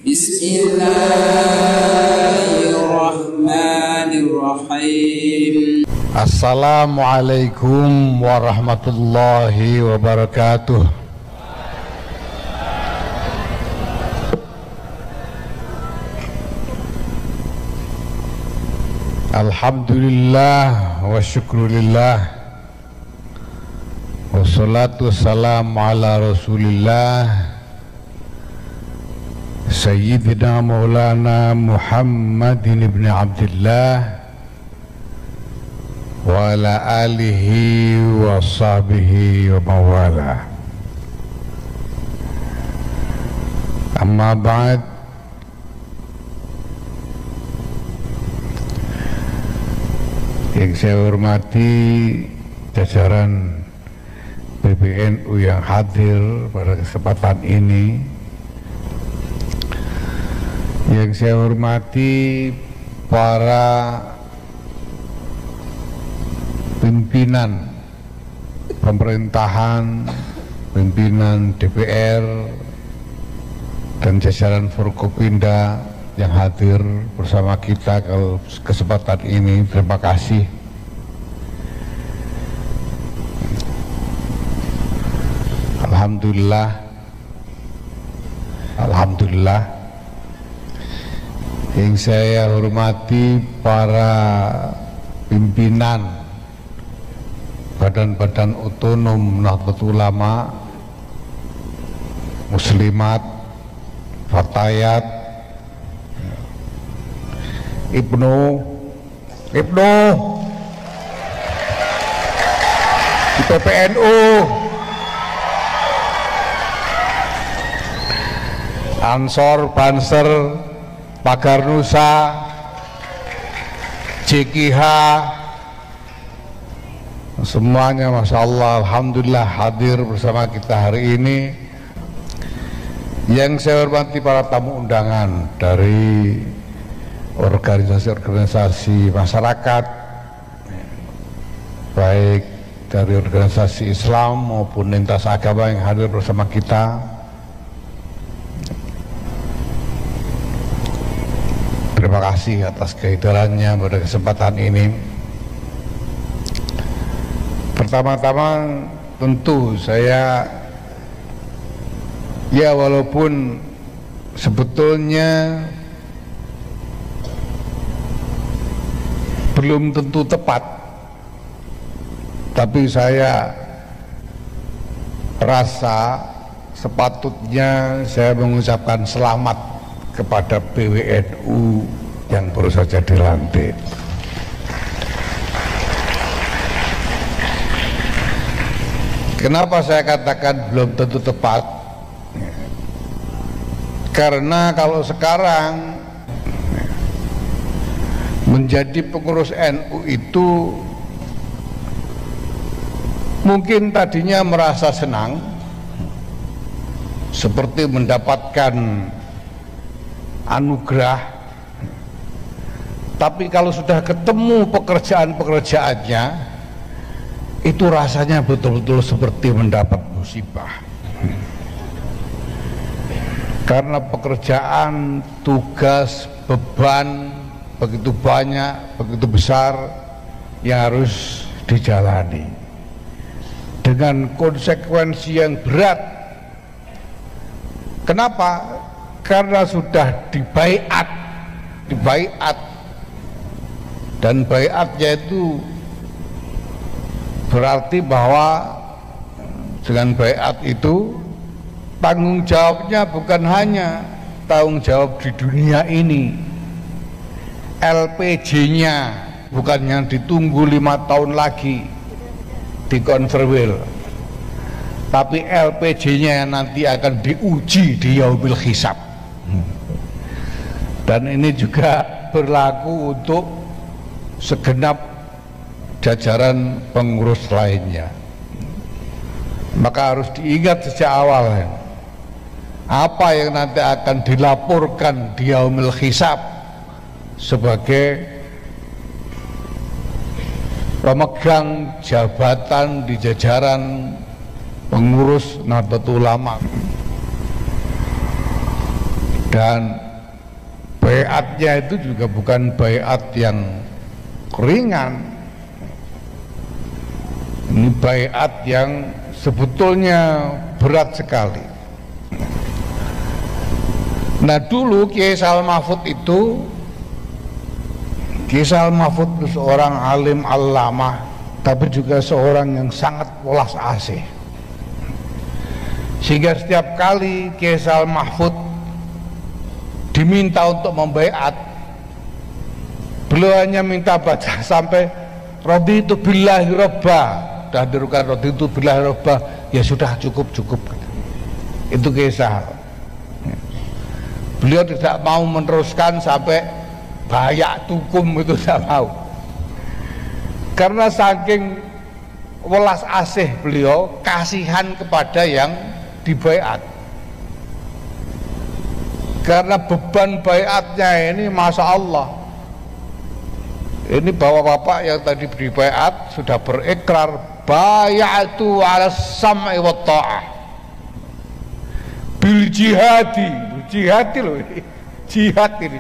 Bismillahirrahmanirrahim. Assalamualaikum warahmatullahi wabarakatuh. Alhamdulillah wa syukrulillah, wassalatu wassalamu ala rasulillah Sayyidina Maulana Muhammadin ibn Abdillah wa ala alihi wa sahbihi wa mawala. Amma ba'd. Yang saya hormati jajaran PBNU yang hadir pada kesempatan ini, yang saya hormati para pimpinan pemerintahan, pimpinan DPR dan jajaran Forkopimda yang hadir bersama kita ke kesempatan ini, terima kasih. Alhamdulillah. Yang saya hormati para pimpinan badan-badan otonom Nahdlatul Ulama, Muslimat, Fatayat, Ibnu di PBNU, Ansor, Banser, Pagar Nusa, JKH, semuanya Masya Allah, Alhamdulillah hadir bersama kita hari ini. Yang saya hormati para tamu undangan dari organisasi-organisasi masyarakat, baik dari organisasi Islam maupun lintas agama yang hadir bersama kita. Terima kasih atas kehadirannya pada kesempatan ini. Pertama-tama tentu saya, ya walaupun sebetulnya belum tentu tepat, tapi saya rasa sepatutnya saya mengucapkan selamat kepada PBNU yang baru saja dilantik. Kenapa saya katakan belum tentu tepat? Karena kalau sekarang menjadi pengurus NU itu mungkin tadinya merasa senang, seperti mendapatkan anugerah, tapi kalau sudah ketemu pekerjaan-pekerjaannya itu rasanya betul-betul seperti mendapat musibah. Karena pekerjaan, tugas, beban begitu banyak, begitu besar yang harus dijalani dengan konsekuensi yang berat. Kenapa? Karena sudah dibaiat, dan baiatnya itu berarti bahwa dengan baiat itu tanggung jawabnya bukan hanya tanggung jawab di dunia ini, LPG-nya bukan yang ditunggu 5 tahun lagi di konverwil, tapi LPG-nya yang nanti akan diuji di yaumil hisab. Dan ini juga berlaku untuk segenap jajaran pengurus lainnya. Maka harus diingat sejak awal apa yang nanti akan dilaporkan di yaumil hisab sebagai pemegang jabatan di jajaran pengurus Nahdlatul Ulama. Dan baiatnya itu juga bukan baiat yang ringan. Ini baiat yang sebetulnya berat sekali. Nah dulu Kiai Said Mahfud itu seorang alim allamah, tapi juga seorang yang sangat welas asih. Sehingga setiap kali Kiai Said Mahfud diminta untuk membaiat, beliau hanya minta baca sampai raditu billahi robba, dah dirukan raditu billahi robba, ya sudah cukup. Itu Kiai Said. Beliau tidak mau meneruskan sampai bayak tukum, itu tidak mau, karena saking welas asih beliau, kasihan kepada yang dibaiat. Karena beban baiatnya ini Masya Allah, ini bapak-bapak yang tadi dibaiat sudah berikrar bayatu ala sam'i wa ta'ah bil jihadi loh, ini jihad ini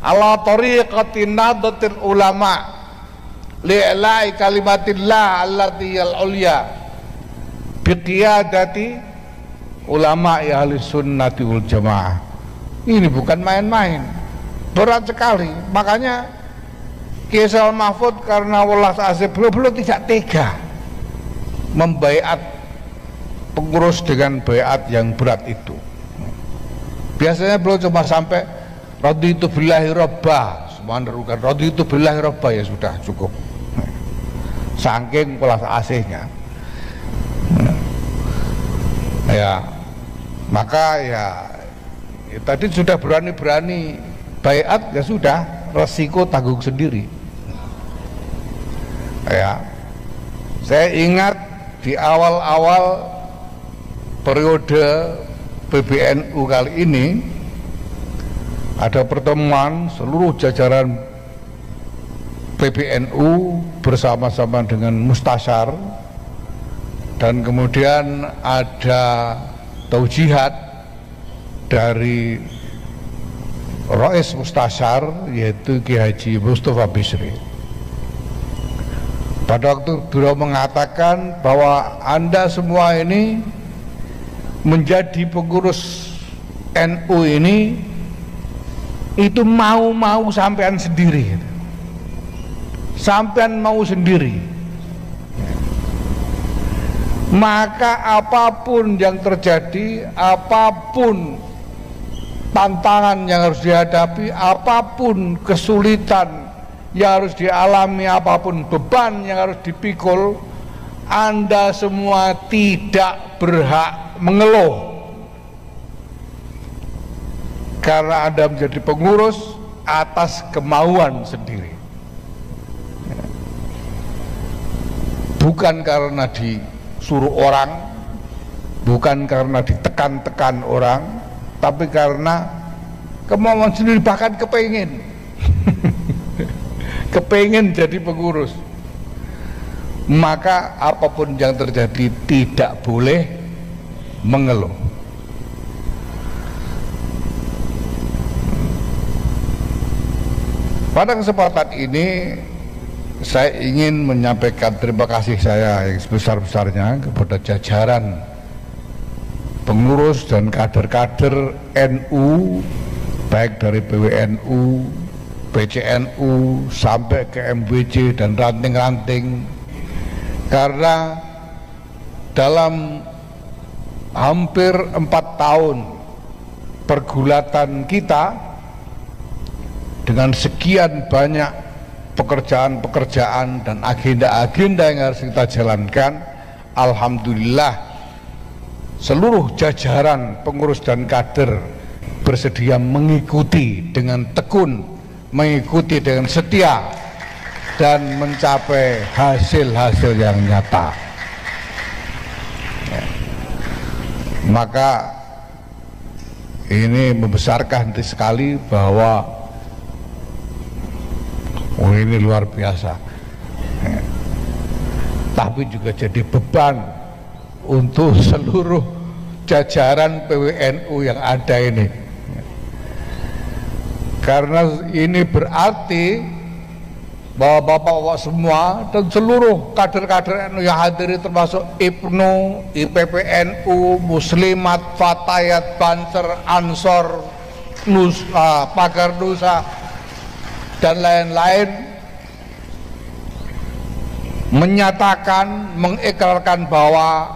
ala tariqati nadatil ulama li'la'i kalimatillah allati al-ulya biqiyadati ulama ahli sunnati wal jamaah. Ini bukan main-main, berat sekali. Makanya Kiai Said Mahfud karena welas asih beliau tidak tega membaiat pengurus dengan baiat yang berat itu. Biasanya beliau cuma sampai raditu billahi robba, semua nerukan raditu billahi robba, ya sudah cukup. Saking welas asihnya. Ya, maka ya tadi sudah berani-berani baiat, ya sudah, resiko tanggung sendiri. Ya, saya ingat di awal-awal periode PBNU kali ini ada pertemuan seluruh jajaran PBNU bersama-sama dengan Mustasyar, dan kemudian ada taujihat dari Rais Mustasyar, yaitu Kiai Haji Mustafa Bisri. Pada waktu beliau mengatakan bahwa Anda semua ini menjadi pengurus NU ini itu mau sampean sendiri, sampean mau sendiri, maka apapun yang terjadi, apapun tantangan yang harus dihadapi, apapun kesulitan yang harus dialami, apapun beban yang harus dipikul, Anda semua tidak berhak mengeluh, karena Anda menjadi pengurus atas kemauan sendiri, bukan karena disuruh orang, bukan karena ditekan-tekan orang, tapi karena kemauan sendiri, bahkan kepengin kepengin jadi pengurus. Maka apapun yang terjadi tidak boleh mengeluh. Pada kesempatan ini saya ingin menyampaikan terima kasih saya yang sebesar-besarnya kepada jajaran pengurus dan kader-kader NU, baik dari PWNU, PCNU sampai ke MBC dan ranting-ranting, karena dalam hampir 4 tahun pergulatan kita dengan sekian banyak pekerjaan-pekerjaan dan agenda-agenda yang harus kita jalankan, alhamdulillah seluruh jajaran pengurus dan kader bersedia mengikuti dengan tekun, mengikuti dengan setia, dan mencapai hasil-hasil yang nyata. Maka ini membesarkan hati sekali bahwa ini luar biasa, tapi juga jadi beban untuk seluruh jajaran PWNU yang ada ini. Karena ini berarti bahwa bapak-bapak semua dan seluruh kader-kader NU yang hadir, termasuk IPNU, IPPNU, Muslimat, Fatayat, Banser, Ansor, Pagar Nusa dan lain-lain, menyatakan, mengikrarkan bahwa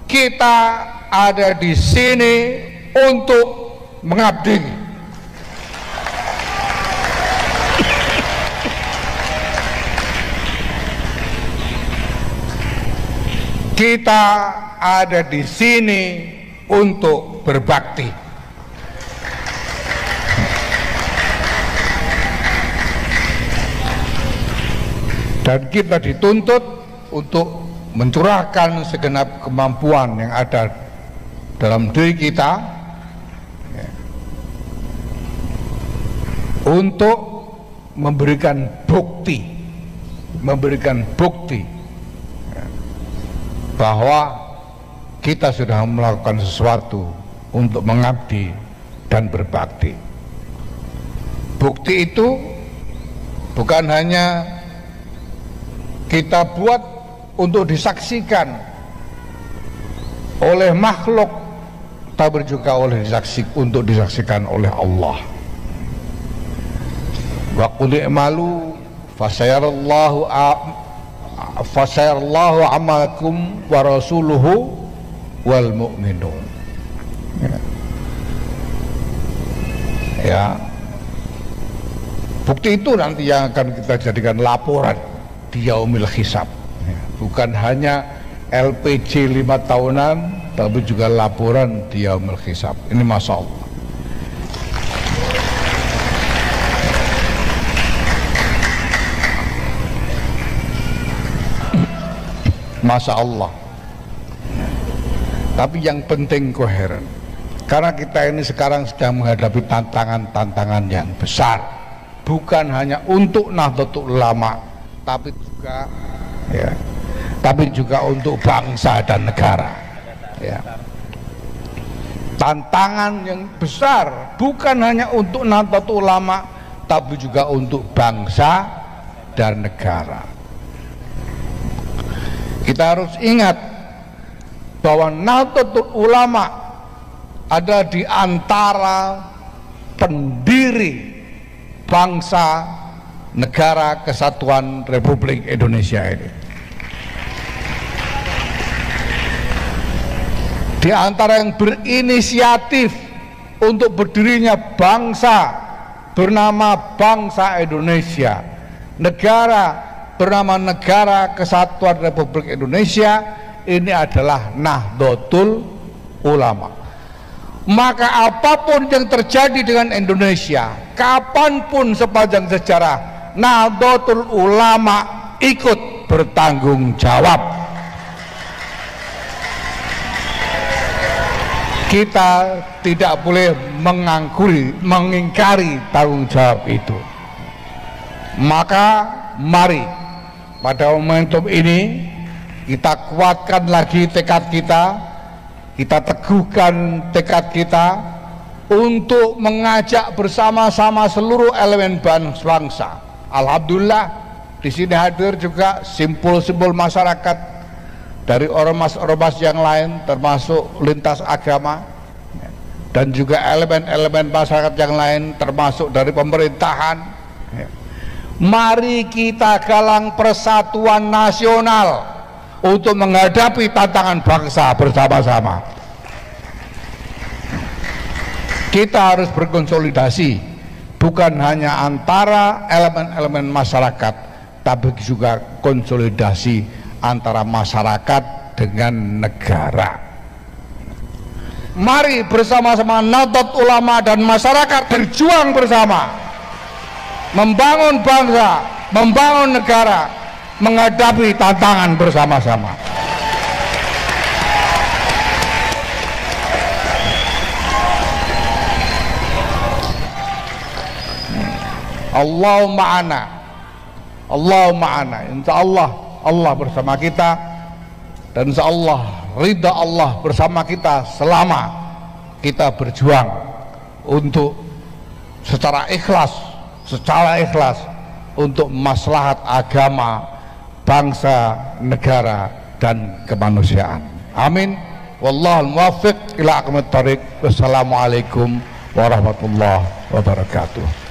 kita ada di sini untuk mengabdi. Kita ada di sini untuk berbakti. Dan kita dituntut untuk mencurahkan segenap kemampuan yang ada dalam diri kita untuk memberikan bukti bahwa kita sudah melakukan sesuatu untuk mengabdi dan berbakti. Bukti itu bukan hanya kita buat untuk disaksikan oleh makhluk, tapi juga untuk disaksikan oleh Allah. Wa qul i'malu fasayarallahu amalakum wa rasuluhu wal mu'minun. Ya. Bukti itu nanti yang akan kita jadikan laporan di yaumil hisab. Bukan hanya LPG 5 tahunan, tapi juga laporan di yaumil hisab. Ini Masya Allah. Masya Allah. Tapi yang penting koheren, karena kita ini sekarang sedang menghadapi tantangan-tantangan yang besar, bukan hanya untuk Nahdlatul Ulama, tapi juga untuk bangsa dan negara. Ya. Tantangan yang besar bukan hanya untuk Nahdlatul Ulama, tapi juga untuk bangsa dan negara. Kita harus ingat bahwa Nahdlatul Ulama ada di antara pendiri bangsa negara kesatuan Republik Indonesia ini. Di antara yang berinisiatif untuk berdirinya bangsa bernama bangsa Indonesia, negara bernama Negara Kesatuan Republik Indonesia, ini adalah Nahdlatul Ulama. Maka apapun yang terjadi dengan Indonesia, kapanpun sepanjang sejarah, Nahdlatul Ulama ikut bertanggung jawab. Kita tidak boleh mengingkari tanggung jawab itu. Maka mari pada momentum ini kita kuatkan lagi tekad kita teguhkan tekad kita untuk mengajak bersama-sama seluruh elemen bangsa. Alhamdulillah di sini hadir juga simpul-simpul masyarakat dari ormas-ormas yang lain, termasuk lintas agama, dan juga elemen-elemen masyarakat yang lain, termasuk dari pemerintahan. Mari kita galang persatuan nasional untuk menghadapi tantangan bangsa bersama-sama. Kita harus berkonsolidasi, bukan hanya antara elemen-elemen masyarakat, tapi juga konsolidasi antara masyarakat dengan negara. Mari bersama-sama Nahdlatul Ulama dan masyarakat berjuang bersama, membangun bangsa, membangun negara, menghadapi tantangan bersama-sama. Allahumma ana, Allahumma ana. Insyaallah Allah bersama kita, dan insyaallah ridha Allah bersama kita selama kita berjuang untuk secara ikhlas untuk maslahat agama, bangsa, negara dan kemanusiaan. Amin. Wallahul muwaffiq ila aqwamit thoriq. Wassalamualaikum warahmatullahi wabarakatuh.